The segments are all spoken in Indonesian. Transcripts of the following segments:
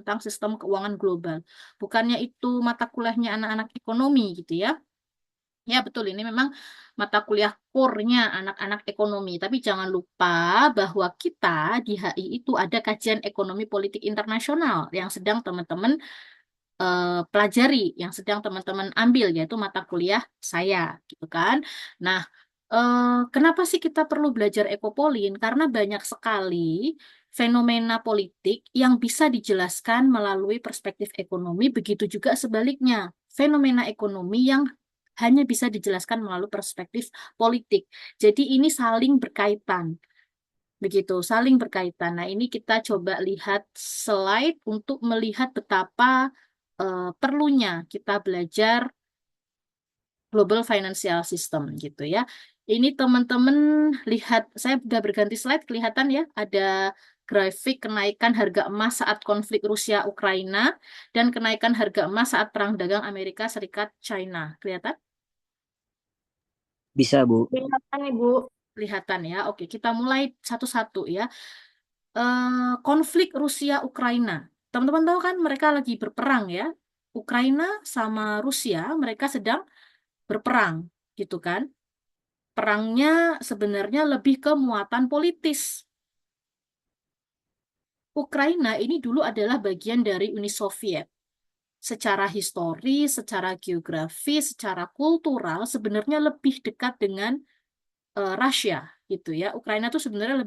tentang sistem keuangan global. Bukannya itu mata kuliahnya anak-anak ekonomi gitu ya. Ya betul, ini memang mata kuliah core-nya anak-anak ekonomi. Tapi jangan lupa bahwa kita di HI itu ada kajian ekonomi politik internasional yang sedang teman-teman pelajari, yang sedang teman-teman ambil, yaitu mata kuliah saya, gitu kan. Nah, kenapa sih kita perlu belajar ekopolin? Karena banyak sekali fenomena politik yang bisa dijelaskan melalui perspektif ekonomi, begitu juga sebaliknya. Fenomena ekonomi yang hanya bisa dijelaskan melalui perspektif politik. Jadi ini saling berkaitan. Begitu, saling berkaitan. Nah, ini kita coba lihat slide untuk melihat betapa perlunya kita belajar global financial system gitu ya. Ini teman-teman lihat, saya sudah berganti slide, kelihatan ya, ada grafik kenaikan harga emas saat konflik Rusia-Ukraina dan kenaikan harga emas saat perang dagang Amerika Serikat-China. Kelihatan? Bisa, Bu. Kelihatan, Ibu. Kelihatan ya. Oke, kita mulai satu-satu ya. Konflik Rusia-Ukraina. Teman-teman tahu kan mereka lagi berperang ya. Ukraina sama Rusia mereka sedang berperang gitu kan. Perangnya sebenarnya lebih ke muatan politis. Ukraina ini dulu adalah bagian dari Uni Soviet. Secara histori, secara geografi, secara kultural sebenarnya lebih dekat dengan Rusia gitu ya. Ukraina itu sebenarnya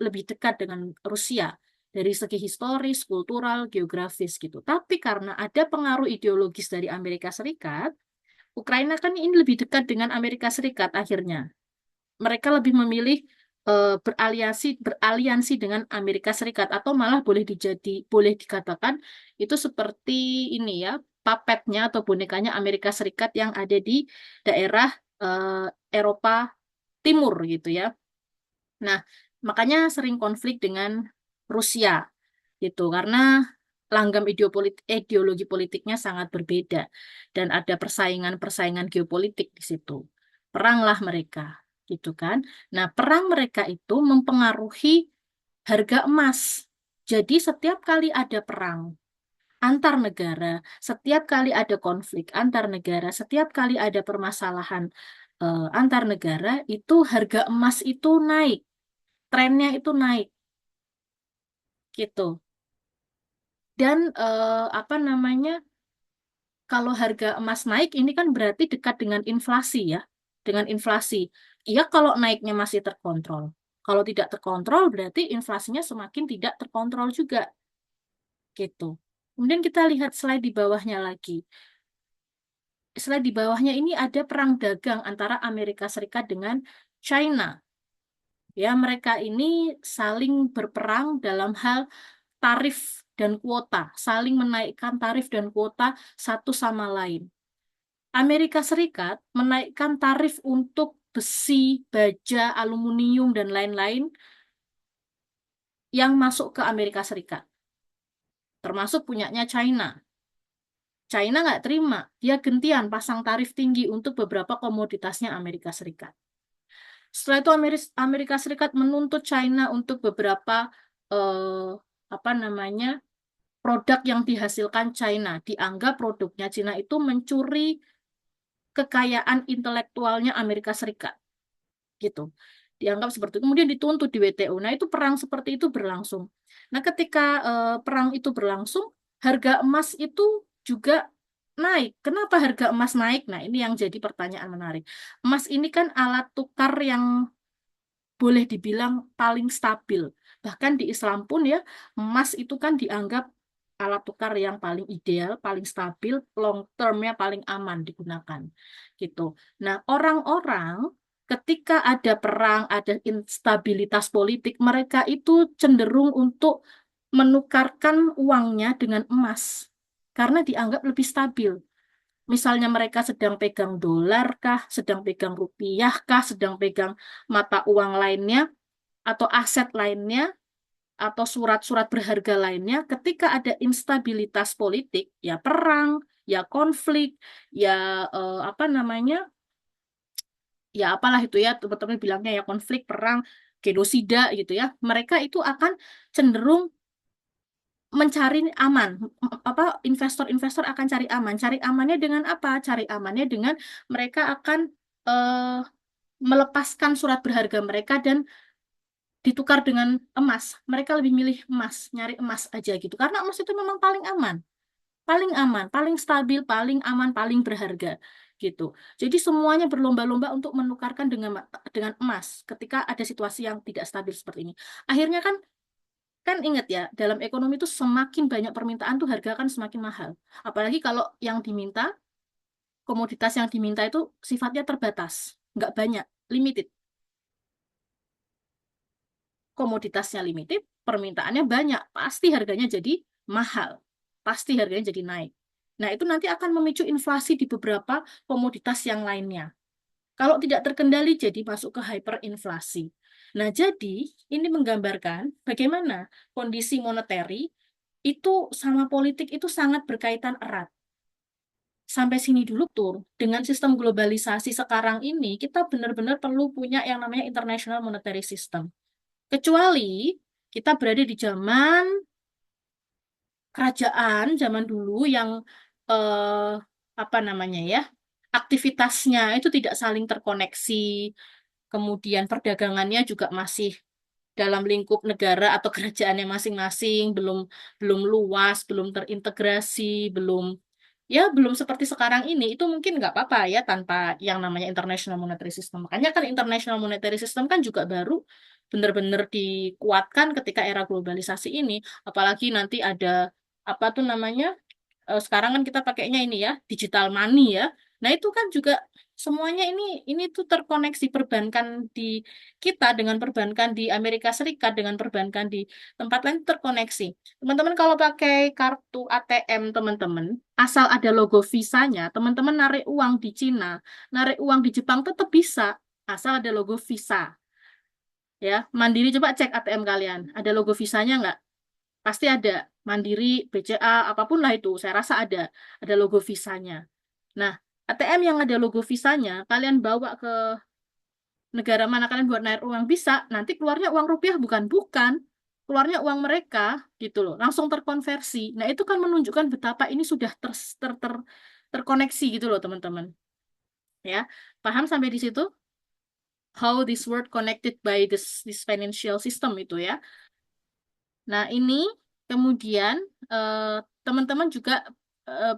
lebih dekat dengan Rusia dari segi historis, kultural, geografis gitu. Tapi karena ada pengaruh ideologis dari Amerika Serikat, Ukraina kan ini lebih dekat dengan Amerika Serikat akhirnya. Mereka lebih memilih beraliansi dengan Amerika Serikat atau malah boleh dikatakan itu seperti ini ya, papetnya atau bonekanya Amerika Serikat yang ada di daerah Eropa Timur gitu ya. Nah, makanya sering konflik dengan Rusia gitu karena langgam ideologi politiknya sangat berbeda dan ada persaingan-persaingan geopolitik di situ. Peranglah mereka gitu kan. Nah, perang mereka itu mempengaruhi harga emas. Jadi setiap kali ada perang antar negara, setiap kali ada konflik antar negara, setiap kali ada permasalahan antar negara, itu harga emas itu naik, trennya itu naik gitu. Dan apa namanya, kalau harga emas naik ini kan berarti dekat dengan inflasi ya, dengan inflasi. Iya kalau naiknya masih terkontrol. Kalau tidak terkontrol berarti inflasinya semakin tidak terkontrol juga gitu. Kemudian kita lihat slide di bawahnya lagi. Slide di bawahnya ini ada perang dagang antara Amerika Serikat dengan China. Ya, mereka ini saling berperang dalam hal tarif dan kuota, saling menaikkan tarif dan kuota satu sama lain. Amerika Serikat menaikkan tarif untuk besi, baja, aluminium, dan lain-lain yang masuk ke Amerika Serikat, termasuk punyanya China. China nggak terima, dia gentian pasang tarif tinggi untuk beberapa komoditasnya Amerika Serikat. Setelah itu Amerika Serikat menuntut China untuk beberapa apa namanya produk yang dihasilkan China. Dianggap produknya China itu mencuri kekayaan intelektualnya Amerika Serikat. Gitu. Dianggap seperti itu. Kemudian dituntut di WTO. Nah, itu perang seperti itu berlangsung. Nah, ketika perang itu berlangsung, harga emas itu juga naik. Kenapa harga emas naik? Nah, ini yang jadi pertanyaan menarik. Emas ini kan alat tukar yang boleh dibilang paling stabil. Bahkan di Islam pun ya, emas itu kan dianggap alat tukar yang paling ideal, paling stabil, long termnya paling aman digunakan. Gitu. Nah, orang-orang ketika ada perang, ada instabilitas politik, mereka itu cenderung untuk menukarkan uangnya dengan emas karena dianggap lebih stabil. Misalnya mereka sedang pegang dolar kah, sedang pegang rupiah kah, sedang pegang mata uang lainnya, atau aset lainnya, atau surat-surat berharga lainnya, ketika ada instabilitas politik, ya perang, ya konflik, ya apa namanya, ya apalah itu ya, teman-teman bilangnya ya konflik, perang, genosida gitu ya, mereka itu akan cenderung mencari aman. Apa investor-investor akan cari aman. Cari amannya dengan apa? Cari amannya dengan mereka akan eh, melepaskan surat berharga mereka dan ditukar dengan emas. Mereka lebih milih emas, nyari emas aja gitu. Karena emas itu memang paling aman, paling stabil, paling aman, paling berharga gitu. Jadi semuanya berlomba-lomba untuk menukarkan dengan emas ketika ada situasi yang tidak stabil seperti ini. Akhirnya kan kan ingat ya, dalam ekonomi itu semakin banyak permintaan tuh harga kan semakin mahal. Apalagi kalau yang diminta, komoditas yang diminta itu sifatnya terbatas, nggak banyak, limited. Komoditasnya limited, permintaannya banyak, pasti harganya jadi mahal, pasti harganya jadi naik. Nah, itu nanti akan memicu inflasi di beberapa komoditas yang lainnya. Kalau tidak terkendali, jadi masuk ke hyperinflasi. Nah, jadi ini menggambarkan bagaimana kondisi moneteri itu sama politik itu sangat berkaitan erat. Sampai sini dulu tuh, dengan sistem globalisasi sekarang ini, kita benar-benar perlu punya yang namanya International Monetary System. Kecuali kita berada di zaman kerajaan, zaman dulu yang eh, apa namanya ya, aktivitasnya itu tidak saling terkoneksi, kemudian perdagangannya juga masih dalam lingkup negara atau kerajaannya masing-masing, belum belum luas, belum terintegrasi, belum seperti sekarang ini. Itu mungkin nggak apa-apa ya tanpa yang namanya International Monetary System. Makanya kan International Monetary System kan juga baru benar-benar dikuatkan ketika era globalisasi ini. Apalagi nanti ada apa tuh namanya sekarang kan kita pakainya ini ya, digital money ya. Nah, itu kan juga semuanya ini tuh terkoneksi perbankan di kita dengan perbankan di Amerika Serikat dengan perbankan di tempat lain terkoneksi. Teman-teman kalau pakai kartu ATM teman-teman, asal ada logo Visa-nya, teman-teman narik uang di Cina, narik uang di Jepang tetap bisa asal ada logo Visa ya. Mandiri coba cek ATM kalian, ada logo Visa-nya nggak? Pasti ada. Mandiri, BCA, apapun lah itu. Saya rasa ada logo Visanya. Nah, ATM yang ada logo Visanya, kalian bawa ke negara mana kalian buat naik uang bisa, nanti keluarnya uang rupiah bukan-bukan. Keluarnya uang mereka, gitu loh. Langsung terkonversi. Nah, itu kan menunjukkan betapa ini sudah terkoneksi gitu loh, teman-teman. Ya, paham sampai di situ? How this world connected by this financial system itu ya. Nah, ini kemudian eh, teman-teman juga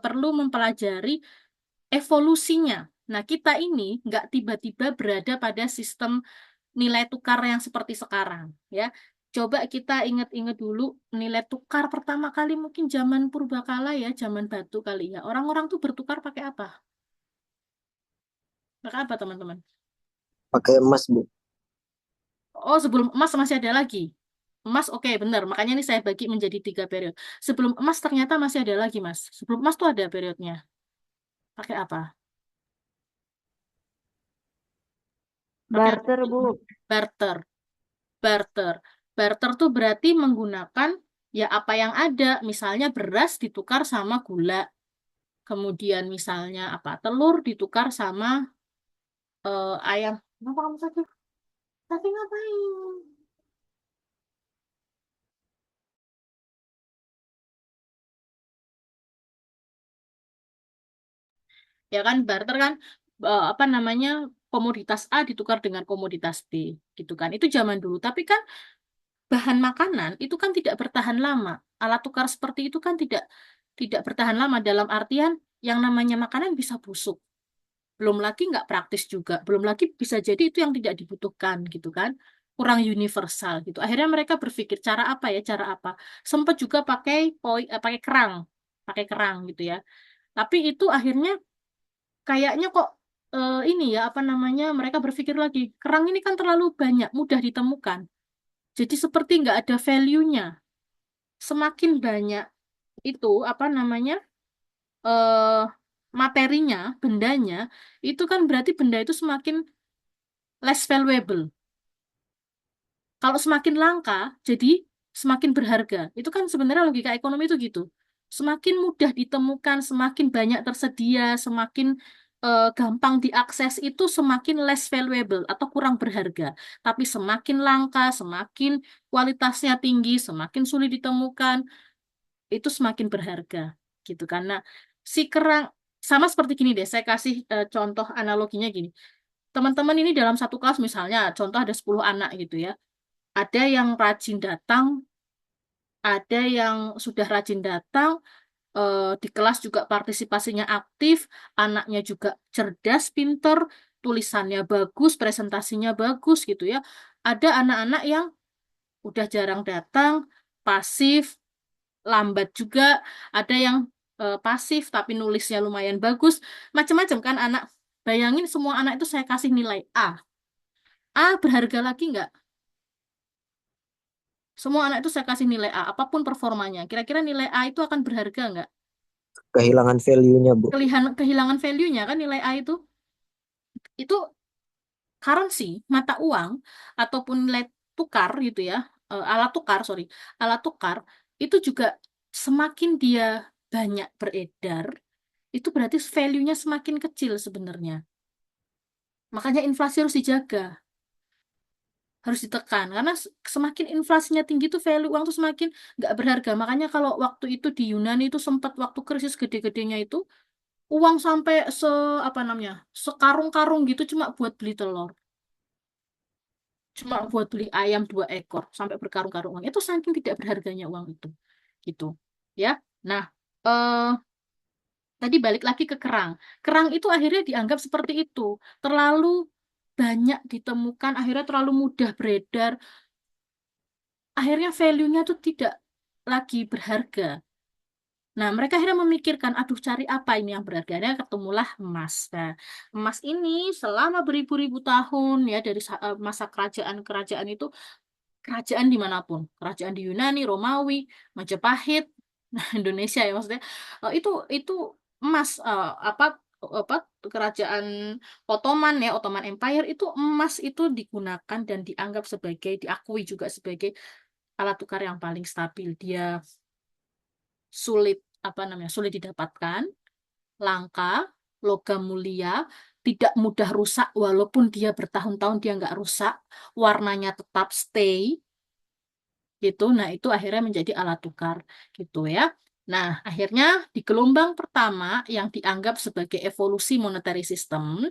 perlu mempelajari evolusinya. Nah, kita ini nggak tiba-tiba berada pada sistem nilai tukar yang seperti sekarang, ya. Coba kita ingat-ingat dulu nilai tukar pertama kali mungkin zaman purbakala ya, zaman batu kali ya. Orang-orang tuh bertukar pakai apa? Pakai apa, teman-teman? Pakai emas, Bu. Oh, sebelum emas masih ada lagi. Emas, oke, benar. Makanya ini saya bagi menjadi 3 periode. Sebelum emas ternyata masih ada lagi, Mas. Sebelum emas tuh ada periodenya. Pakai apa? Pakai apa? Barter, Bu. Barter. Barter. Barter tuh berarti menggunakan ya apa yang ada. Misalnya beras ditukar sama gula. Kemudian misalnya apa? Telur ditukar sama ayam. Kenapa kamu sakit? Sakit ngapain? Ya kan barter kan apa namanya komoditas A ditukar dengan komoditas B gitu kan. Itu zaman dulu. Tapi kan bahan makanan itu kan tidak bertahan lama. Alat tukar seperti itu kan tidak bertahan lama dalam artian yang namanya makanan bisa busuk. Belum lagi nggak praktis juga. Belum lagi bisa jadi itu yang tidak dibutuhkan gitu kan. Kurang universal gitu. Akhirnya mereka berpikir cara apa ya, cara apa. Sempat juga pakai kerang. Pakai kerang gitu ya. Tapi itu akhirnya kayaknya kok ini ya apa namanya mereka berpikir lagi kerang ini kan terlalu banyak mudah ditemukan jadi seperti nggak ada value-nya semakin banyak itu apa namanya eh materinya bendanya itu kan berarti benda itu semakin less valuable. Kalau semakin langka, jadi semakin berharga. Itu kan sebenarnya logika ekonomi itu gitu. Semakin mudah ditemukan, semakin banyak tersedia, semakin gampang diakses itu semakin less valuable atau kurang berharga. Tapi semakin langka, semakin kualitasnya tinggi, semakin sulit ditemukan, itu semakin berharga gitu karena si kerang sama seperti gini deh, saya kasih contoh analoginya gini. Teman-teman ini dalam satu kelas misalnya, contoh ada 10 anak gitu ya. Ada yang rajin datang, ada yang sudah rajin datang, di kelas juga partisipasinya aktif, anaknya juga cerdas, pinter, tulisannya bagus, presentasinya bagus gitu ya. Ada anak-anak yang udah jarang datang, pasif, lambat juga, ada yang pasif tapi nulisnya lumayan bagus, macam-macam kan anak. Bayangin semua anak itu saya kasih nilai A. A berharga lagi nggak? Semua anak itu saya kasih nilai A, apapun performanya. Kira-kira nilai A itu akan berharga nggak? Kehilangan value-nya, Bu. Kehilangan value-nya kan nilai A itu currency, mata uang, ataupun nilai tukar gitu ya, alat tukar, sorry, alat tukar, itu juga semakin dia banyak beredar, itu berarti value-nya semakin kecil sebenarnya. Makanya inflasi harus dijaga, harus ditekan. Karena semakin inflasinya tinggi tuh value uang tuh semakin nggak berharga. Makanya kalau waktu itu di Yunani itu sempat waktu krisis gede-gedenya itu, uang sampai apa namanya, sekarung-karung gitu cuma buat beli telur. Cuma buat beli ayam 2 ekor sampai berkarung-karung uang itu saking tidak berharganya uang itu gitu ya. Nah, eh tadi balik lagi ke kerang. Kerang itu akhirnya dianggap seperti itu, terlalu banyak ditemukan, akhirnya terlalu mudah beredar, akhirnya value-nya tuh tidak lagi berharga. Nah, mereka akhirnya memikirkan, aduh cari apa ini yang berharga. Akhirnya ketemulah emas. Nah, emas ini selama beribu-ribu tahun ya dari masa kerajaan-kerajaan itu, kerajaan dimanapun, kerajaan di Yunani, Romawi, Majapahit, nah Indonesia ya maksudnya, itu emas, apa kerajaan Ottoman ya, Ottoman Empire itu emas itu digunakan dan dianggap sebagai, diakui juga sebagai alat tukar yang paling stabil. Dia sulit, apa namanya, sulit didapatkan, langka, logam mulia, tidak mudah rusak walaupun dia bertahun-tahun dia nggak rusak, warnanya tetap stay gitu. Nah, itu akhirnya menjadi alat tukar gitu ya. Nah, akhirnya di gelombang pertama yang dianggap sebagai evolusi monetary system,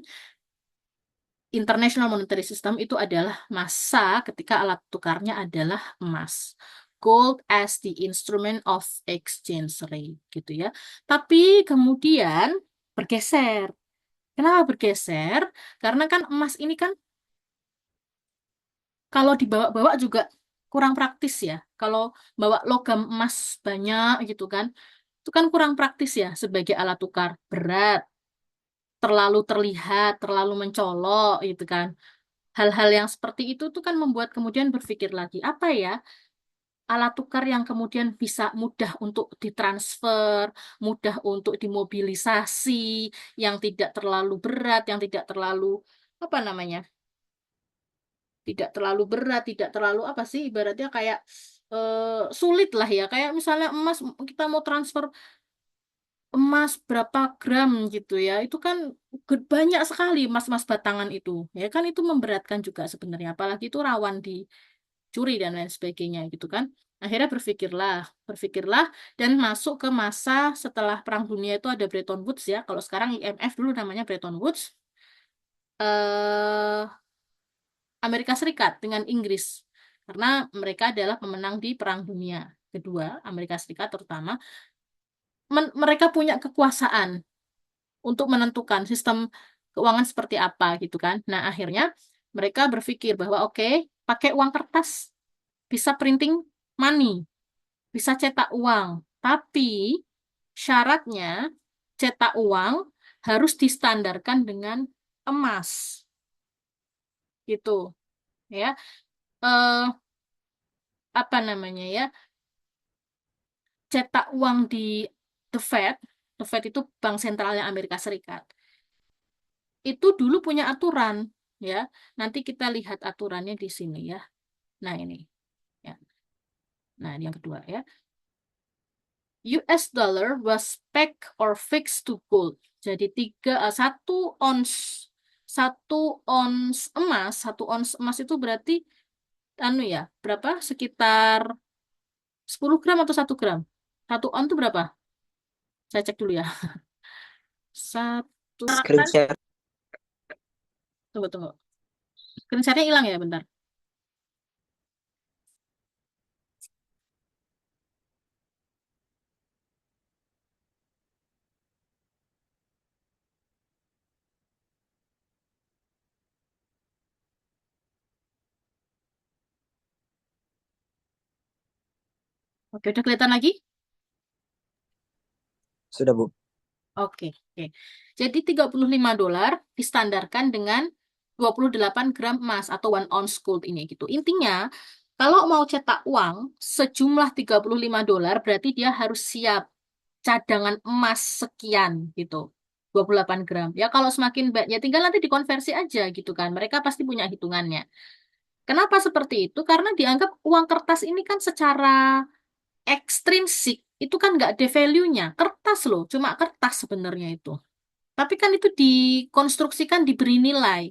International Monetary System itu adalah masa ketika alat tukarnya adalah emas. Gold as the instrument of exchange rate gitu ya. Tapi kemudian bergeser. Kenapa bergeser? Karena kan emas ini kan kalau dibawa-bawa juga kurang praktis ya. Kalau bawa logam emas banyak gitu kan, itu kan kurang praktis ya sebagai alat tukar. Berat, terlalu terlihat, terlalu mencolok gitu kan. Hal-hal yang seperti itu tuh kan membuat kemudian berpikir lagi, apa ya alat tukar yang kemudian bisa mudah untuk ditransfer, mudah untuk dimobilisasi, yang tidak terlalu berat, yang tidak terlalu, apa namanya, tidak terlalu berat, tidak terlalu apa sih, ibaratnya kayak sulit lah ya. Kayak misalnya emas, kita mau transfer emas berapa gram gitu ya, itu kan banyak sekali emas-emas batangan itu. Ya kan itu memberatkan juga sebenarnya, apalagi itu rawan dicuri dan lain sebagainya gitu kan. Akhirnya berpikirlah dan masuk ke masa setelah Perang Dunia itu ada Bretton Woods ya. Kalau sekarang IMF dulu namanya Bretton Woods. eh Amerika Serikat dengan Inggris. Karena mereka adalah pemenang di Perang Dunia Kedua, Amerika Serikat terutama. Mereka punya kekuasaan untuk menentukan sistem keuangan seperti apa gitu kan. Nah, akhirnya mereka berpikir bahwa oke, pakai uang kertas, bisa printing money, bisa cetak uang, tapi syaratnya cetak uang harus distandarkan dengan emas gitu ya. Eh apa namanya ya? Cetak uang di The Fed, The Fed itu bank sentralnya Amerika Serikat. Itu dulu punya aturan ya. Nanti kita lihat aturannya di sini ya. Nah, ini ya. Nah, ini yang kedua ya. US dollar was pegged or fixed to gold. Jadi 1 ons emas itu berarti anu ya, berapa? Sekitar 10 gram atau 1 gram? Satu on itu berapa? Saya cek dulu ya. Satu Screen kan? share Tunggu, tunggu. Screen share-nya hilang ya, bentar. Oke, udah kelihatan lagi? sudah Bu. Oke, oke. Jadi $35 distandarkan dengan 28 gram emas atau 1 ounce gold ini gitu. Intinya, kalau mau cetak uang sejumlah $35 berarti dia harus siap cadangan emas sekian gitu. 28 gram. Ya kalau semakin banyak, ya tinggal nanti dikonversi aja gitu kan. Mereka pasti punya hitungannya. Kenapa seperti itu? Karena dianggap uang kertas ini kan secara ekstrinsik itu kan nggak ada value-nya. Kertas loh, cuma kertas sebenarnya itu. Tapi kan itu dikonstruksikan, diberi nilai.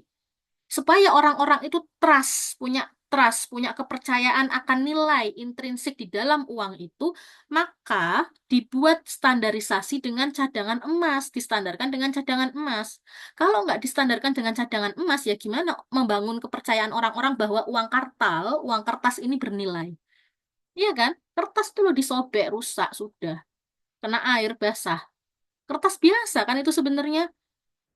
Supaya orang-orang itu trust, punya kepercayaan akan nilai intrinsik di dalam uang itu, maka dibuat standarisasi dengan cadangan emas, distandarkan dengan cadangan emas. Kalau nggak distandarkan dengan cadangan emas, ya gimana membangun kepercayaan orang-orang bahwa uang kartal, uang kertas ini bernilai. Iya kan? Kertas itu loh disobek, rusak, sudah. Kena air basah. Kertas biasa kan itu sebenarnya.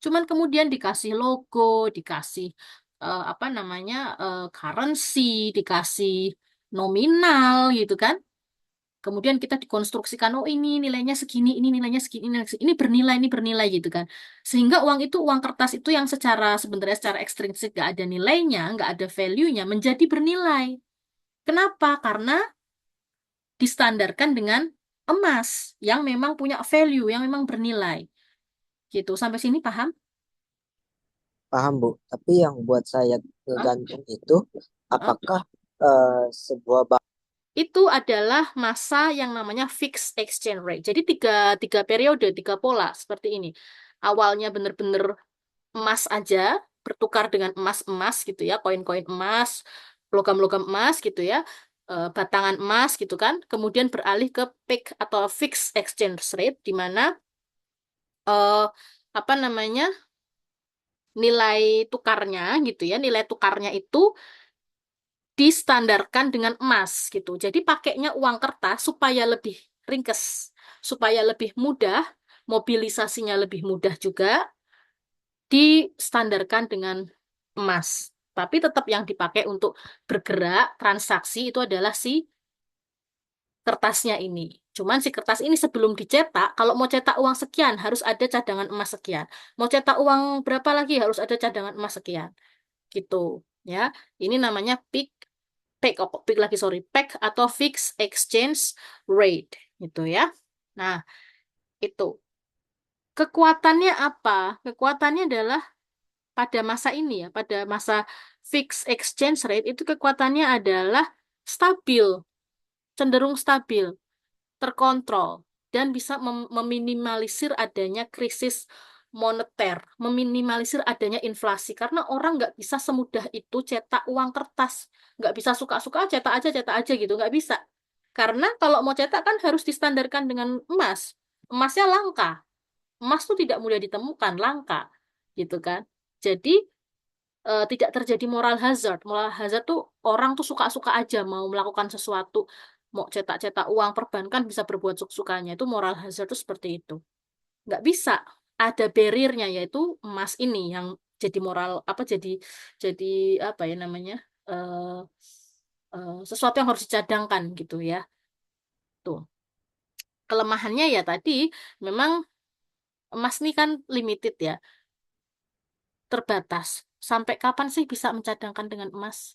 Cuman kemudian dikasih logo, dikasih apa namanya currency, dikasih nominal gitu kan. Kemudian kita dikonstruksikan, oh ini nilainya segini, ini nilainya segini, ini bernilai, ini bernilai gitu kan. Sehingga uang itu, uang kertas itu yang secara sebenarnya secara ekstrinsik nggak ada nilainya, nggak ada value-nya, menjadi bernilai. Kenapa? Karena distandarkan dengan emas yang memang punya value, yang memang bernilai. Gitu. Sampai sini paham? Paham Bu. Tapi yang buat saya Hah? ngegantung itu Hah? apakah sebuah Itu adalah masa yang namanya fixed exchange rate. Jadi tiga periode, tiga pola seperti ini. Awalnya benar-benar emas aja, bertukar dengan emas-emas gitu ya, koin-koin emas, logam-logam emas gitu ya, batangan emas gitu kan. Kemudian beralih ke peak atau fixed exchange rate, di mana eh, apa namanya nilai tukarnya gitu ya, nilai tukarnya itu distandarkan dengan emas gitu. Jadi pakainya uang kertas supaya lebih ringkes, supaya lebih mudah, mobilisasinya lebih mudah juga, distandarkan dengan emas. Tapi tetap yang dipakai untuk bergerak, transaksi itu adalah si kertasnya ini. Cuman si kertas ini sebelum dicetak, kalau mau cetak uang sekian harus ada cadangan emas sekian. Mau cetak uang berapa lagi harus ada cadangan emas sekian. Gitu ya. Ini namanya peak lagi sorry, peak atau fixed exchange rate gitu ya. Nah, itu. Kekuatannya apa? Kekuatannya adalah pada masa ini ya, pada masa fixed exchange rate itu kekuatannya adalah stabil, cenderung stabil, terkontrol dan bisa meminimalisir adanya krisis moneter, meminimalisir adanya inflasi karena orang nggak bisa semudah itu cetak uang kertas, nggak bisa suka-suka cetak aja gitu, nggak bisa. Karena kalau mau cetak kan harus distandarkan dengan emas, emasnya langka, emas tuh tidak mudah ditemukan, langka, gitu kan. Jadi tidak terjadi moral hazard. Moral hazard tuh orang tuh suka-suka aja mau melakukan sesuatu, mau cetak-cetak uang perbankan bisa berbuat sukanya. Itu moral hazard tuh seperti itu. Nggak bisa. Ada barriernya yaitu emas ini yang jadi moral apa jadi apa ya namanya eh sesuatu yang harus dicadangkan gitu ya. Tuh. Kelemahannya ya tadi memang emas ini kan limited ya, terbatas. Sampai kapan sih bisa mencadangkan dengan emas?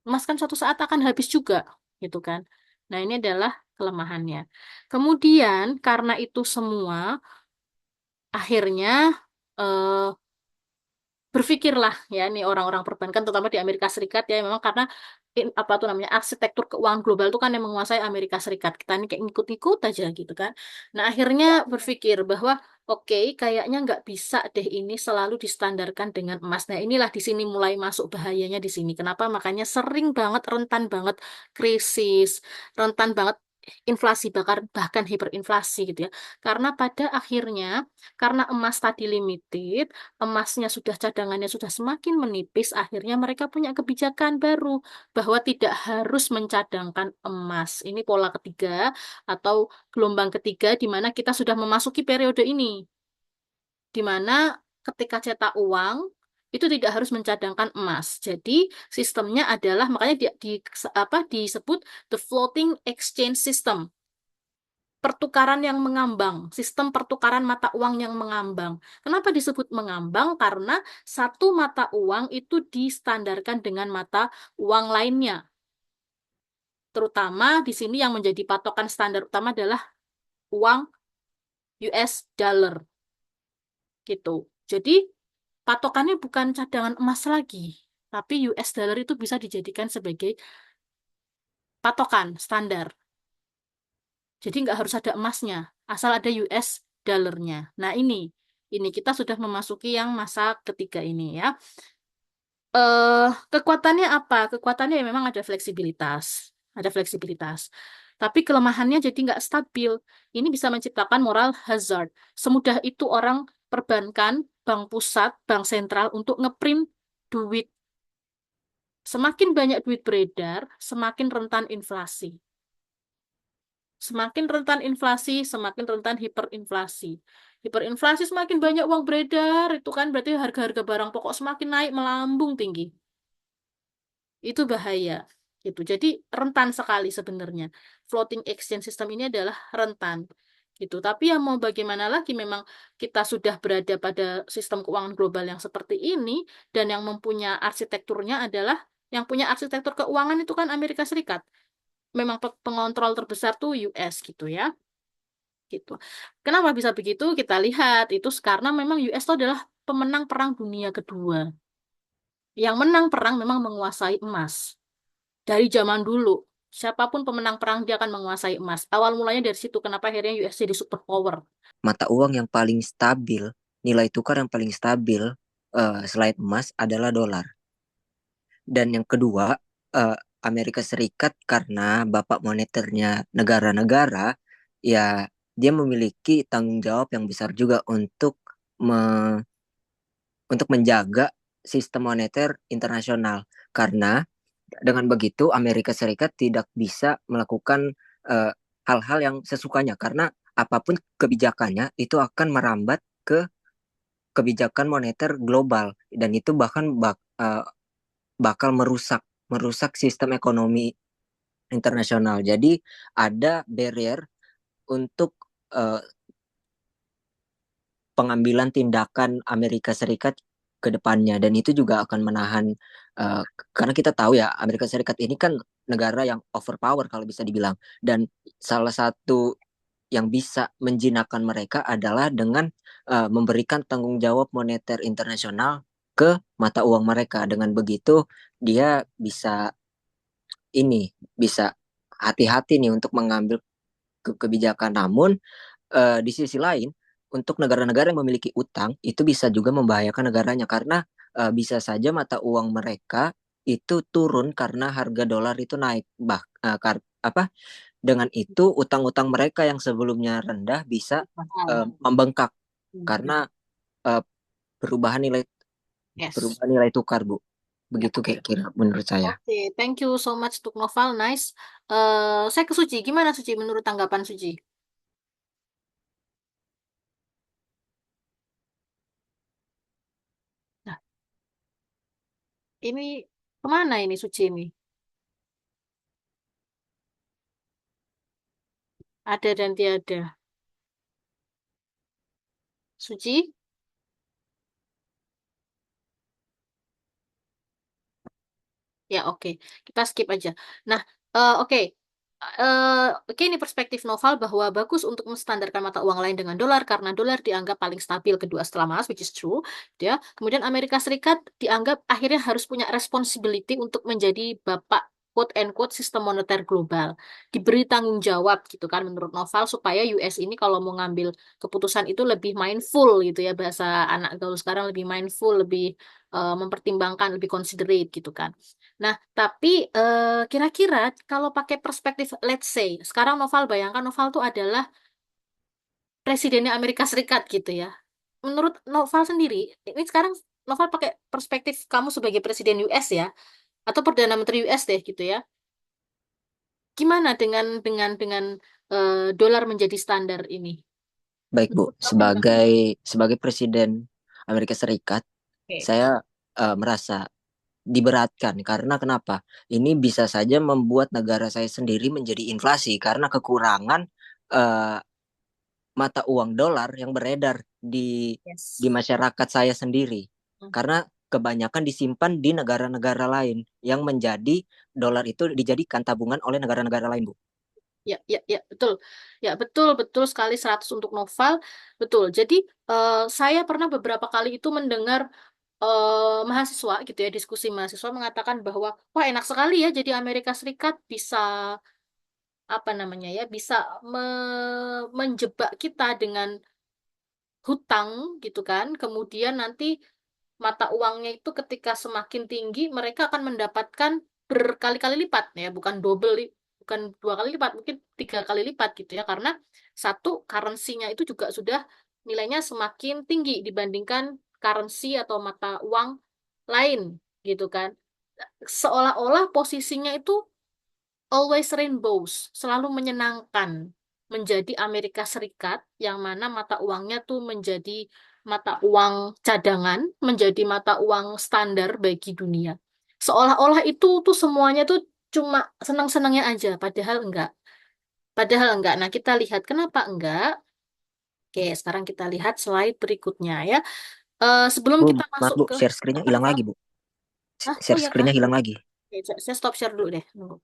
Emas kan suatu saat akan habis juga, gitu kan. Nah, ini adalah kelemahannya. Kemudian, karena itu semua, akhirnya eh, berpikirlah ya nih orang-orang perbankan, terutama di Amerika Serikat ya, memang karena apa tuh namanya arsitektur keuangan global itu kan yang menguasai Amerika Serikat. Kita ini kayak ngikut-ngikut aja gitu kan. Nah, akhirnya berpikir bahwa oke, kayaknya nggak bisa deh ini selalu distandarkan dengan emas. Nah, inilah di sini mulai masuk bahayanya di sini. Kenapa? Makanya sering banget, rentan banget krisis, rentan banget. inflasi bahkan hiperinflasi gitu ya. Karena pada akhirnya karena emas tadi limited, emasnya sudah cadangannya sudah semakin menipis, akhirnya mereka punya kebijakan baru bahwa tidak harus mencadangkan emas. Ini pola ketiga atau gelombang ketiga di mana kita sudah memasuki periode ini, di mana ketika cetak uang itu tidak harus mencadangkan emas. Jadi sistemnya adalah makanya apa disebut the floating exchange system, pertukaran yang mengambang, sistem pertukaran mata uang yang mengambang. Kenapa disebut mengambang? Karena satu mata uang itu distandarkan dengan mata uang lainnya. Terutama di sini yang menjadi patokan standar utama adalah uang US dollar gitu. Jadi patokannya bukan cadangan emas lagi, tapi US dollar itu bisa dijadikan sebagai patokan standar. Jadi nggak harus ada emasnya, asal ada US dollarnya. Nah ini kita sudah memasuki yang masa ketiga ini ya. eh Kekuatannya apa? Kekuatannya ya memang ada fleksibilitas. Tapi kelemahannya jadi nggak stabil. Ini bisa menciptakan moral hazard. Semudah itu orang perbankan, bank pusat, bank sentral untuk ngeprint duit. Semakin banyak duit beredar, semakin rentan inflasi. Semakin rentan inflasi, semakin rentan hiperinflasi. Hiperinflasi semakin banyak uang beredar, itu kan berarti harga-harga barang pokok semakin naik melambung tinggi. Itu bahaya. Gitu. Jadi rentan sekali sebenarnya. Floating exchange system ini adalah rentan. Gitu. Tapi yang mau bagaimana lagi memang kita sudah berada pada sistem keuangan global yang seperti ini dan yang mempunyai arsitekturnya adalah yang punya arsitektur keuangan itu kan Amerika Serikat. Memang pengontrol terbesar tuh US gitu ya. Gitu. Kenapa bisa begitu? Kita lihat itu karena memang US itu adalah pemenang Perang Dunia Kedua. Yang menang perang memang menguasai emas. Dari zaman dulu, siapapun pemenang perang dia akan menguasai emas. Awal mulanya dari situ, kenapa akhirnya US jadi superpower. Mata uang yang paling stabil, nilai tukar yang paling stabil selain emas adalah dolar. Dan yang kedua, eh, Amerika Serikat karena bapak moneternya negara-negara, ya dia memiliki tanggung jawab yang besar juga me- untuk menjaga sistem moneter internasional. Karena dengan begitu Amerika Serikat tidak bisa melakukan eh, hal-hal yang sesukanya karena apapun kebijakannya itu akan merambat ke kebijakan moneter global dan itu bahkan bakal merusak merusak sistem ekonomi internasional. Jadi ada barrier untuk uh, pengambilan tindakan Amerika Serikat ke depannya dan itu juga akan menahan uh, karena kita tahu ya Amerika Serikat ini kan negara yang overpower kalau bisa dibilang dan salah satu yang bisa menjinakkan mereka adalah dengan memberikan tanggung jawab moneter internasional ke mata uang mereka. Dengan begitu dia bisa hati-hati nih untuk mengambil kebijakan. Namun di sisi lain, untuk negara-negara yang memiliki utang itu bisa juga membahayakan negaranya karena bisa saja mata uang mereka itu turun karena harga dolar itu naik. Dengan itu utang-utang mereka yang sebelumnya rendah bisa Mahal. membengkak Hmm. karena eh, perubahan nilai Yes. perubahan nilai tukar, Bu. Ya. Begitu kayak kira menurut saya. Oke, thank you so much untuk Noval. Nice. Saya ke Suci. Gimana Suci menurut tanggapan Suci? Nah, ini kemana ini Suci ini? Ada dan tiada. Suci? Ya, oke. Kita skip aja. Nah, oke. Oke, ini perspektif Noval bahwa bagus untuk menstandarkan mata uang lain dengan dolar karena dolar dianggap paling stabil kedua setelah Mas, which is true. Ya. Kemudian Amerika Serikat dianggap akhirnya harus punya responsibility untuk menjadi bapak quote and quote sistem moneter global. Diberi tanggung jawab gitu kan menurut Noval supaya US ini kalau mau ngambil keputusan itu lebih mindful gitu ya bahasa anak gaul sekarang lebih mindful, lebih mempertimbangkan, lebih considerate gitu kan. Nah, tapi kira-kira kalau pakai perspektif, let's say, sekarang Noval bayangkan Noval itu adalah presidennya Amerika Serikat gitu ya. Menurut Noval sendiri, ini sekarang Noval pakai perspektif kamu sebagai presiden US ya, atau perdana menteri US deh gitu ya. Gimana dengan dolar menjadi standar ini? Baik, Bu. Oke. Sebagai Presiden Amerika Serikat, saya merasa diberatkan karena kenapa? Ini bisa saja membuat negara saya sendiri menjadi inflasi karena kekurangan eh, mata uang dolar yang beredar di Yes. masyarakat saya sendiri. Karena kebanyakan disimpan di negara-negara lain yang menjadi dolar itu dijadikan tabungan oleh negara-negara lain, Bu. Ya, ya, ya, betul. Ya, betul, betul sekali 100 untuk Noval. Betul. Jadi, saya pernah beberapa kali itu mendengar mahasiswa gitu ya, diskusi mahasiswa mengatakan bahwa, wah enak sekali ya jadi Amerika Serikat bisa, apa namanya ya, bisa menjebak kita dengan hutang gitu kan. Kemudian nanti mata uangnya itu ketika semakin tinggi, mereka akan mendapatkan berkali-kali lipat ya, bukan double, bukan 2 kali lipat, mungkin 3 kali lipat gitu ya, karena satu currency-nya itu juga sudah nilainya semakin tinggi dibandingkan currency atau mata uang lain gitu kan. Seolah-olah posisinya itu always rainbows, selalu menyenangkan menjadi Amerika Serikat yang mana mata uangnya tuh menjadi mata uang cadangan, menjadi mata uang standar bagi dunia. Seolah-olah itu tuh semuanya tuh cuma senang-senangnya aja, padahal enggak. Padahal enggak. Nah, kita lihat kenapa enggak. Oke, sekarang kita lihat slide berikutnya ya. Sebelum Bu, kita maaf masuk Bu, ke share screen-nya apa? hilang lagi, Bu. Ah, oh Share ya kah? screen-nya hilang lagi. Oke, saya stop share dulu deh. Nunggu.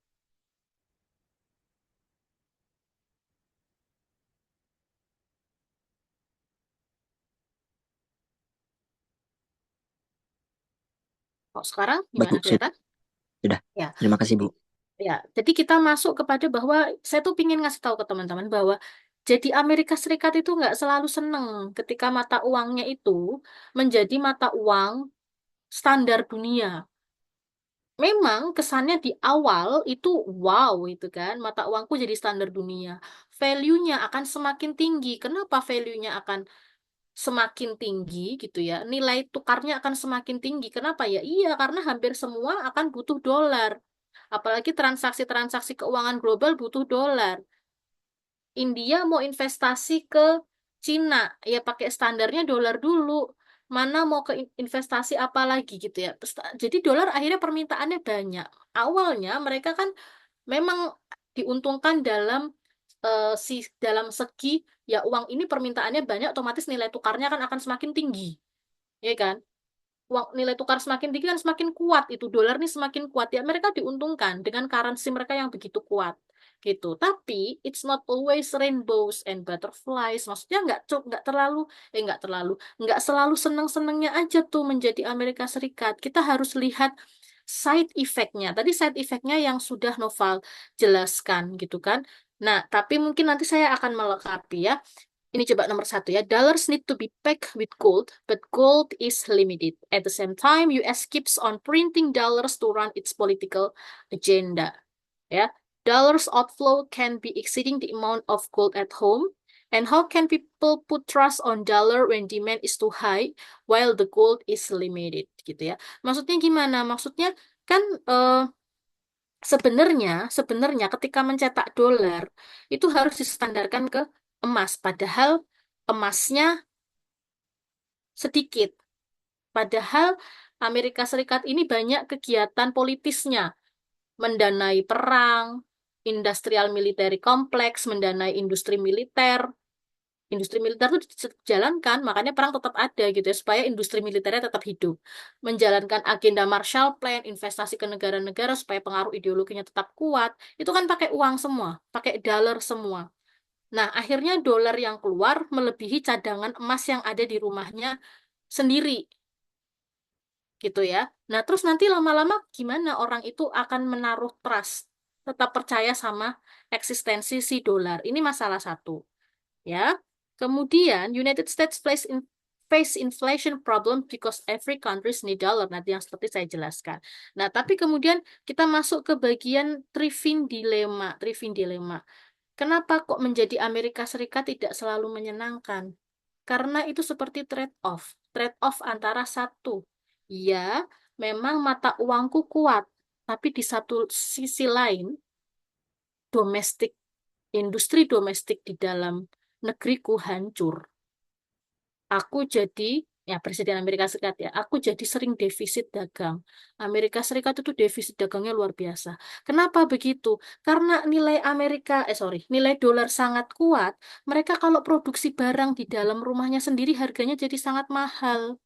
Kok sekarang Baik, Bu. gimana kelihatan? Sudah. Ya. Terima kasih, Bu. Ya, jadi kita masuk kepada bahwa saya tuh pingin ngasih tahu ke teman-teman bahwa jadi Amerika Serikat itu nggak selalu seneng ketika mata uangnya itu menjadi mata uang standar dunia. Memang kesannya di awal itu wow itu kan, mata uangku jadi standar dunia. Value-nya akan semakin tinggi. Kenapa value-nya akan semakin tinggi gitu ya? Nilai tukarnya akan semakin tinggi. Kenapa ya? Iya, karena hampir semua akan butuh dolar. Apalagi transaksi-transaksi keuangan global butuh dolar. India mau investasi ke Cina, ya pakai standarnya dolar dulu. Mana mau ke investasi apa lagi gitu ya. Jadi dolar akhirnya permintaannya banyak. Awalnya mereka kan memang diuntungkan dalam segi ya uang ini permintaannya banyak, otomatis nilai tukarnya kan akan semakin tinggi, ya kan? Uang nilai tukar semakin tinggi kan semakin kuat itu dolar nih semakin kuat ya mereka diuntungkan dengan currency mereka yang begitu kuat gitu tapi it's not always rainbows and butterflies maksudnya nggak selalu seneng-senengnya aja tuh menjadi Amerika Serikat kita harus lihat side effect-nya tadi side effect-nya yang sudah Noval jelaskan gitu kan nah tapi mungkin nanti saya akan melengkapi ya ini coba nomor satu ya. Dollars need to be pegged with gold, but gold is limited. At the same time, US keeps on printing dollars to run its political agenda. Ya, dollars outflow can be exceeding the amount of gold at home. And how can people put trust on dollar when demand is too high while the gold is limited? Gitu ya. Maksudnya gimana? Maksudnya kan sebenarnya ketika mencetak dolar itu harus distandarkan ke emas, padahal emasnya sedikit. Padahal Amerika Serikat ini banyak kegiatan politisnya, mendanai perang, industrial military kompleks, mendanai industri militer. Industri militer itu dijalankan, makanya perang tetap ada gitu ya, supaya industri militernya tetap hidup. Menjalankan agenda Marshall Plan, investasi ke negara-negara supaya pengaruh ideologinya tetap kuat. Itu kan pakai uang semua, pakai dolar semua. Nah, akhirnya dolar yang keluar melebihi cadangan emas yang ada di rumahnya sendiri, gitu ya. Nah, terus nanti lama-lama gimana orang itu akan menaruh trust, tetap percaya sama eksistensi si dolar. Ini masalah satu, ya. Kemudian United States plays face inflation problem because every countries need dollar. Nanti yang seperti saya jelaskan. Nah, tapi kemudian kita masuk ke bagian Triffin dilema. Triffin dilema. Kenapa kok menjadi Amerika Serikat tidak selalu menyenangkan? Karena itu seperti trade-off. Trade-off antara satu, ya, memang mata uangku kuat, tapi di satu sisi lain, domestik, industri domestik di dalam negeriku hancur. Aku jadi, ya Presiden Amerika Serikat ya, aku jadi sering defisit dagang. Amerika Serikat itu defisit dagangnya luar biasa. Kenapa begitu? Karena nilai dolar sangat kuat. Mereka kalau produksi barang di dalam rumahnya sendiri harganya jadi sangat mahal.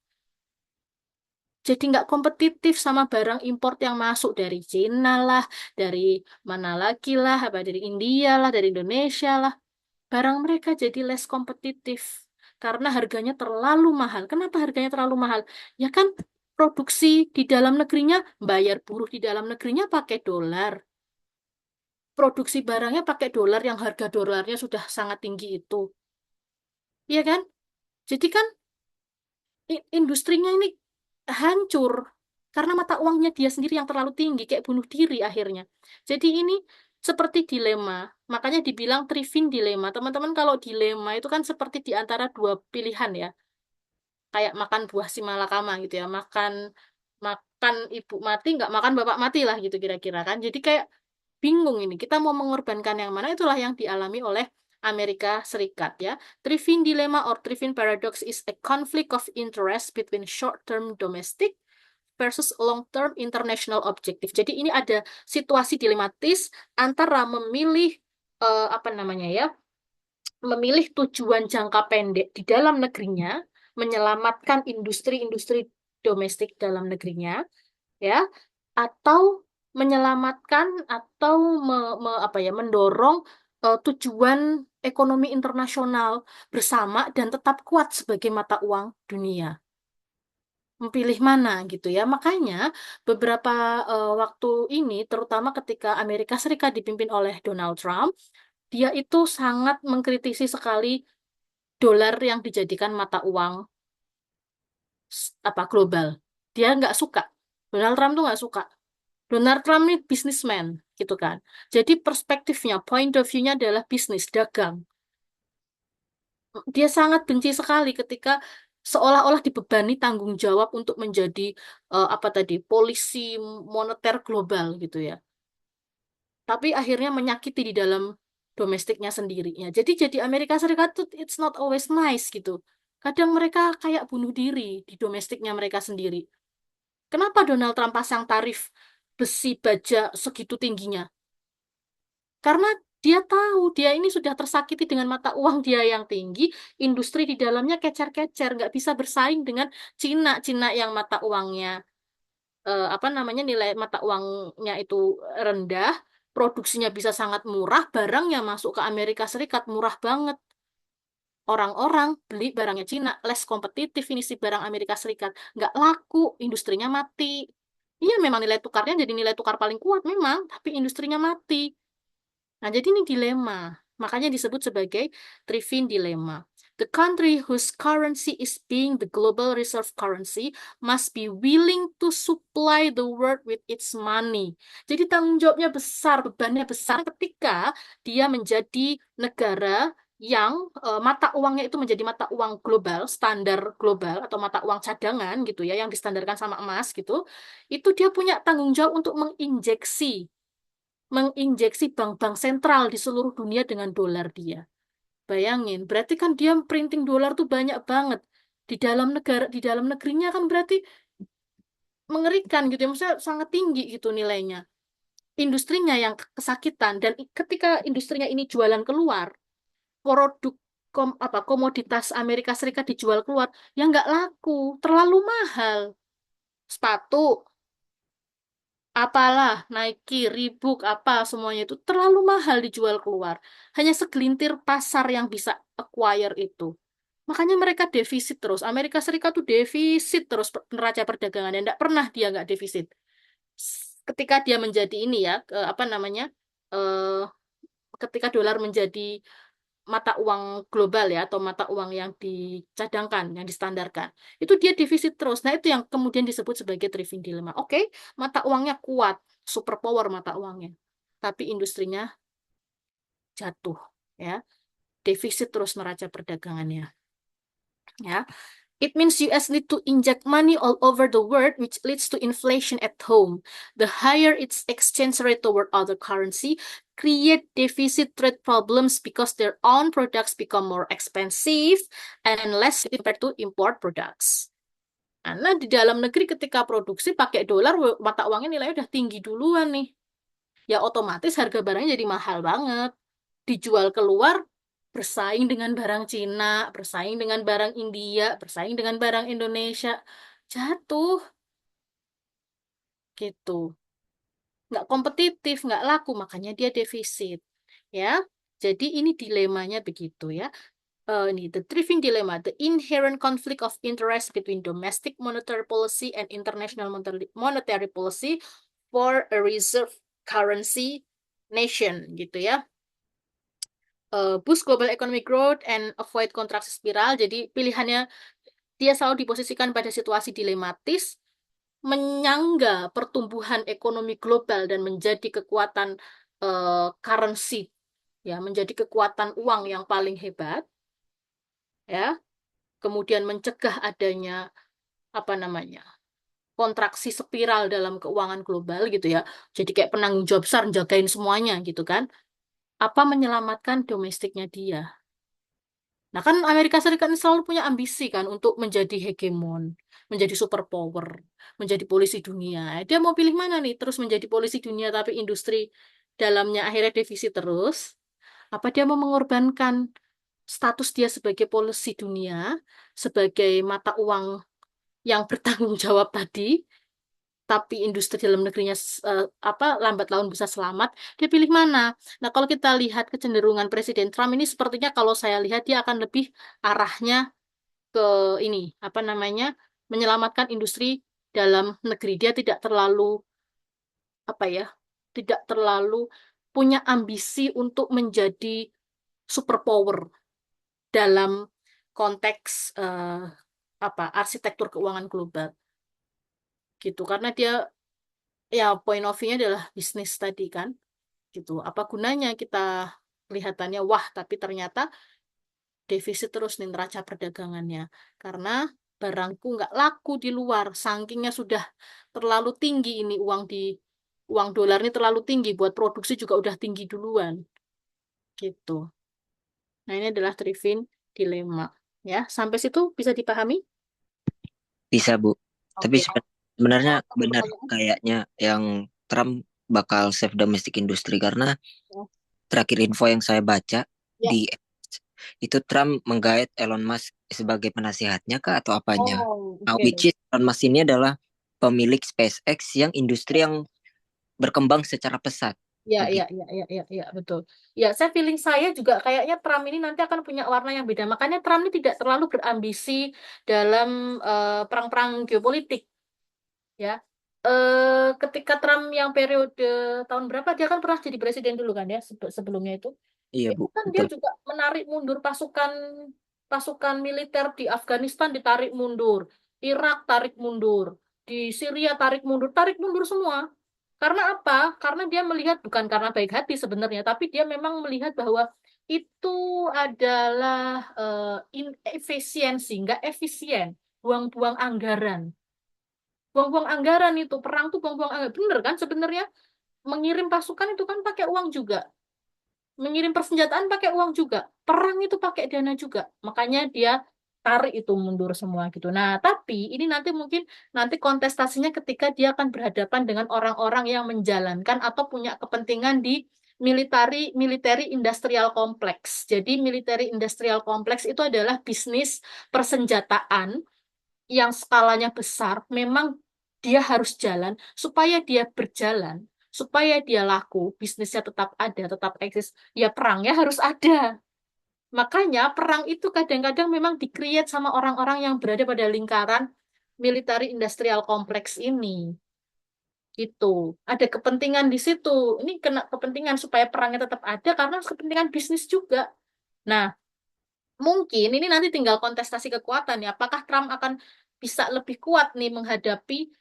Jadi nggak kompetitif sama barang import yang masuk dari Cina lah, dari mana lagi lah, apa dari India lah, dari Indonesia lah. Barang mereka jadi less kompetitif karena harganya terlalu mahal. Kenapa harganya terlalu mahal? Ya kan produksi di dalam negerinya, bayar buruh di dalam negerinya pakai dolar. Produksi barangnya pakai dolar yang harga dolarnya sudah sangat tinggi itu. Iya kan? Jadi kan industrinya ini hancur karena mata uangnya dia sendiri yang terlalu tinggi, kayak bunuh diri akhirnya. Jadi ini seperti dilema. Makanya dibilang Triffin dilema. Teman-teman kalau dilema itu kan seperti di antara dua pilihan ya. Kayak makan buah si malakama gitu ya. Makan makan ibu mati, nggak makan bapak mati lah gitu kira-kira kan. Jadi kayak bingung ini. Kita mau mengorbankan yang mana, itulah yang dialami oleh Amerika Serikat ya. Triffin dilemma or Triffin paradox is a conflict of interest between short-term domestic versus long-term international objective. Jadi ini ada situasi dilematis antara memilih apa namanya ya, memilih tujuan jangka pendek di dalam negerinya, menyelamatkan industri-industri domestik dalam negerinya, ya, atau menyelamatkan atau apa ya, mendorong tujuan ekonomi internasional bersama dan tetap kuat sebagai mata uang dunia. Memilih mana gitu ya. Makanya beberapa waktu ini, terutama ketika Amerika Serikat dipimpin oleh Donald Trump, dia itu sangat mengkritisi sekali dolar yang dijadikan mata uang apa global. Dia nggak suka. Donald Trump tuh nggak suka. Donald Trump ini businessman gitu kan. Jadi perspektifnya, point of view-nya adalah bisnis, dagang. Dia sangat benci sekali ketika seolah-olah dibebani tanggung jawab untuk menjadi apa tadi, polisi moneter global gitu ya. Tapi akhirnya menyakiti di dalam domestiknya sendirinya. Jadi Amerika Serikat tuh it's not always nice gitu. Kadang mereka kayak bunuh diri di domestiknya mereka sendiri. Kenapa Donald Trump pasang tarif besi baja segitu tingginya? Karena dia tahu dia ini sudah tersakiti dengan mata uang dia yang tinggi, industri di dalamnya kecer-kecer, nggak bisa bersaing dengan Cina. Cina yang mata uangnya apa namanya, nilai mata uangnya itu rendah, produksinya bisa sangat murah, barang yang masuk ke Amerika Serikat murah banget. Orang-orang beli barangnya Cina, less kompetitif ini si barang Amerika Serikat. Nggak laku, industrinya mati. Iya, memang nilai tukarnya jadi nilai tukar paling kuat memang, tapi industrinya mati. Nah, jadi ini dilema. Makanya disebut sebagai Triffin dilemma. The country whose currency is being the global reserve currency must be willing to supply the world with its money. Jadi tanggung jawabnya besar, bebannya besar ketika dia menjadi negara yang mata uangnya itu menjadi mata uang global, standar global atau mata uang cadangan gitu ya, yang distandarkan sama emas gitu. Itu dia punya tanggung jawab untuk menginjeksi bank-bank sentral di seluruh dunia dengan dolar dia. Bayangin, berarti kan dia printing dolar tuh banyak banget. Di dalam negara, di dalam negerinya kan berarti mengerikan gitu ya, maksudnya sangat tinggi gitu nilainya. Industrinya yang kesakitan, dan ketika industrinya ini jualan keluar, produk apa komoditas Amerika Serikat dijual keluar, ya nggak laku, terlalu mahal. Sepatu, apalah, Nike, Reebok, apa semuanya itu terlalu mahal dijual keluar. Hanya segelintir pasar yang bisa acquire itu. Makanya mereka defisit terus. Amerika Serikat tuh defisit terus neraca perdagangannya. Tidak pernah dia nggak defisit. Ketika dia menjadi ini ya, apa namanya, eh, ketika dolar menjadi mata uang global ya, atau mata uang yang dicadangkan, yang distandarkan. Itu dia defisit terus. Nah, itu yang kemudian disebut sebagai thriving dilemma. Oke, mata uangnya kuat, superpower mata uangnya. Tapi industrinya jatuh, ya. Defisit terus neraca perdagangannya. Ya, it means US need to inject money all over the world, which leads to inflation at home. The higher its exchange rate toward other currency, create deficit trade problems because their own products become more expensive and less compared to import products. Karena di dalam negeri ketika produksi pakai dolar, mata uangnya nilainya udah tinggi duluan nih. Ya otomatis harga barangnya jadi mahal banget. Dijual keluar, bersaing dengan barang Cina, bersaing dengan barang India, bersaing dengan barang Indonesia, jatuh gitu. Nggak kompetitif, nggak laku, makanya dia defisit. Ya, jadi ini dilemanya begitu ya. Ini the thriving dilemma, the inherent conflict of interest between domestic monetary policy and international monetary policy for a reserve currency nation gitu ya. Boost global economic growth and avoid kontraksi spiral. Jadi pilihannya dia selalu diposisikan pada situasi dilematis, menyangga pertumbuhan ekonomi global dan menjadi kekuatan currency, ya, menjadi kekuatan uang yang paling hebat, ya. Kemudian mencegah adanya apa namanya kontraksi spiral dalam keuangan global gitu ya. Jadi kayak penanggung jawab besar jagain semuanya gitu kan. Apa menyelamatkan domestiknya dia. Nah, kan Amerika Serikat ini selalu punya ambisi kan untuk menjadi hegemon, menjadi superpower, menjadi polisi dunia. Dia mau pilih mana nih? Terus menjadi polisi dunia tapi industri dalamnya akhirnya defisit terus? Apa dia mau mengorbankan status dia sebagai polisi dunia, sebagai mata uang yang bertanggung jawab tadi, tapi industri dalam negerinya apa lambat laun bisa selamat, dia pilih mana? Nah, kalau kita lihat kecenderungan Presiden Trump ini sepertinya kalau saya lihat dia akan lebih arahnya ke ini, apa namanya, menyelamatkan industri dalam negeri. Dia tidak terlalu apa ya, tidak terlalu punya ambisi untuk menjadi superpower dalam konteks apa arsitektur keuangan global gitu. Karena dia ya point of view-nya adalah bisnis tadi kan gitu. Apa gunanya kita kelihatannya wah tapi ternyata defisit terus nih neraca perdagangannya karena barangku nggak laku di luar sakingnya sudah terlalu tinggi ini uang dolar ini terlalu tinggi buat produksi juga udah tinggi duluan gitu. Nah, ini adalah Triffin dilema ya. Sampai situ bisa dipahami? Bisa, Bu. Tapi Oke. sebenarnya Ada benar pertanyaan? kayaknya yang Trump bakal save domestic industry karena Ya. terakhir info yang saya baca Ya. di itu Trump menggait Elon Musk sebagai penasihatnya kah atau apanya? Oh, Nah, oke. which is Elon Musk ini adalah pemilik SpaceX yang industri yang berkembang secara pesat. Ya, ya, Begitu. ya, ya, ya, ya, betul. Ya, saya feeling saya juga kayaknya Trump ini nanti akan punya warna yang beda. Makanya Trump ini tidak terlalu berambisi dalam perang-perang geopolitik, ya. Ketika Trump yang periode tahun berapa dia kan pernah jadi presiden dulu kan ya sebelumnya Iya, itu Bu. kan dia Betul. juga menarik mundur pasukan pasukan militer di Afghanistan ditarik mundur, Irak tarik mundur, di Syria tarik mundur semua. Karena apa? Karena dia melihat bukan karena baik hati sebenarnya, tapi dia memang melihat bahwa itu adalah inefisiensi, nggak efisien, buang-buang anggaran. Buang-buang anggaran itu, perang tuh buang-buang anggaran. Bener kan sebenarnya? Mengirim pasukan itu kan pakai uang juga. Mengirim persenjataan pakai uang juga. Perang itu pakai dana juga. Makanya dia tarik itu mundur semua gitu. Nah, tapi ini nanti mungkin nanti kontestasinya ketika dia akan berhadapan dengan orang-orang yang menjalankan atau punya kepentingan di military industrial kompleks. Jadi military industrial kompleks itu adalah bisnis persenjataan yang skalanya besar, memang dia harus jalan. Supaya dia berjalan, supaya dia laku, bisnisnya tetap ada, tetap eksis, ya perangnya harus ada. Makanya perang itu kadang-kadang memang di-create sama orang-orang yang berada pada lingkaran military industrial kompleks ini. Itu ada kepentingan di situ. Ini kena kepentingan supaya perangnya tetap ada karena kepentingan bisnis juga. Nah, mungkin ini nanti tinggal kontestasi kekuatan ya. Apakah Trump akan bisa lebih kuat nih menghadapi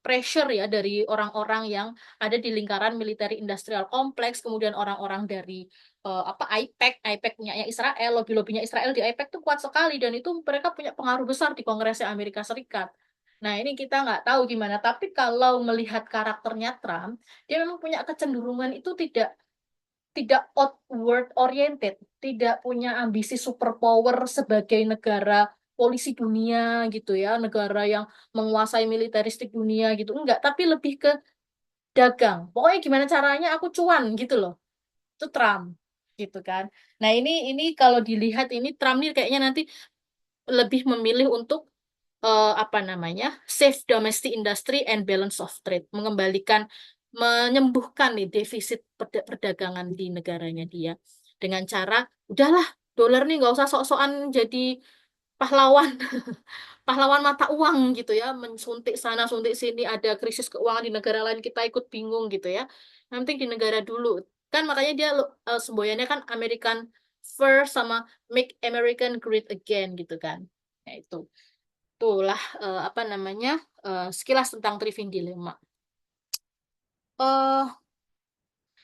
pressure ya dari orang-orang yang ada di lingkaran military industrial complex, kemudian orang-orang dari apa IPEC, IPEC punya Israel, lobby-lobbynya Israel di IPEC tuh kuat sekali dan itu mereka punya pengaruh besar di Kongresnya Amerika Serikat. Nah, ini kita nggak tahu gimana. Tapi kalau melihat karakternya Trump, dia memang punya kecenderungan itu tidak tidak outward oriented, tidak punya ambisi superpower sebagai negara polisi dunia gitu ya, negara yang menguasai militeristik dunia gitu. Enggak, tapi lebih ke dagang. Pokoknya gimana caranya aku cuan gitu loh. Itu Trump gitu kan. Nah, ini kalau dilihat ini Trump nih kayaknya nanti lebih memilih untuk apa namanya safe domestic industry and balance of trade, mengembalikan, menyembuhkan nih defisit perdagangan di negaranya dia dengan cara udahlah dolar nih nggak usah sok-sokan jadi pahlawan pahlawan mata uang gitu ya, mensuntik sana suntik sini, ada krisis keuangan di negara lain kita ikut bingung gitu ya, yang penting di negara dulu kan, makanya dia semboyannya kan American First sama Make American Great Again gitu kan. Nah, itulah apa namanya sekilas tentang Triving Dilemma. eh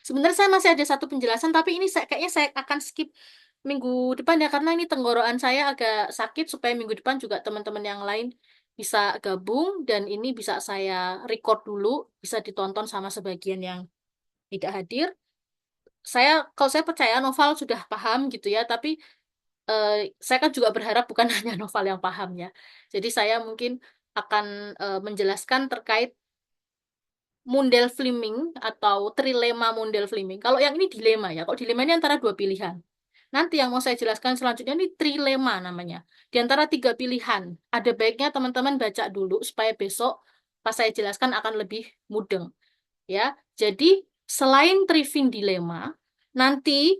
Sebenarnya saya masih ada satu penjelasan, tapi ini kayaknya saya akan skip minggu depan ya, karena ini tenggorokan saya agak sakit, supaya minggu depan juga teman-teman yang lain bisa gabung, dan ini bisa saya record dulu, bisa ditonton sama sebagian yang tidak hadir. Kalau saya percaya Noval sudah paham gitu ya, tapi eh, saya kan juga berharap bukan hanya Noval yang paham ya. Jadi saya mungkin akan menjelaskan terkait Mundell Fleming atau trilema Mundell Fleming. Kalau yang ini dilema ya. Kalau dilema ini antara dua pilihan. Nanti yang mau saya jelaskan selanjutnya ini trilema namanya. Di antara tiga pilihan. Ada baiknya teman-teman baca dulu supaya besok pas saya jelaskan akan lebih mudeng. Ya. Jadi selain Triving Dilema, nanti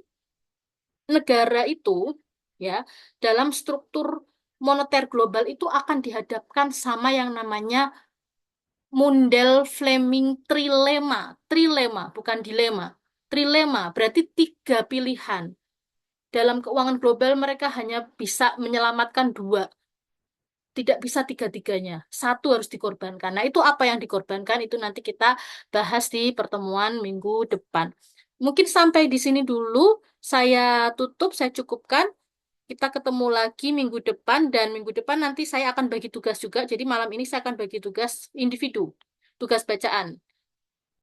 negara itu ya dalam struktur moneter global itu akan dihadapkan sama yang namanya Mundell Fleming trilema, trilema bukan dilema. Trilema berarti tiga pilihan. Dalam keuangan global mereka hanya bisa menyelamatkan dua, tidak bisa tiga-tiganya. Satu harus dikorbankan. Nah, itu apa yang dikorbankan itu nanti kita bahas di pertemuan minggu depan. Mungkin sampai di sini dulu saya tutup, saya cukupkan. Kita ketemu lagi minggu depan, dan minggu depan nanti saya akan bagi tugas juga. Jadi malam ini saya akan bagi tugas individu, tugas bacaan.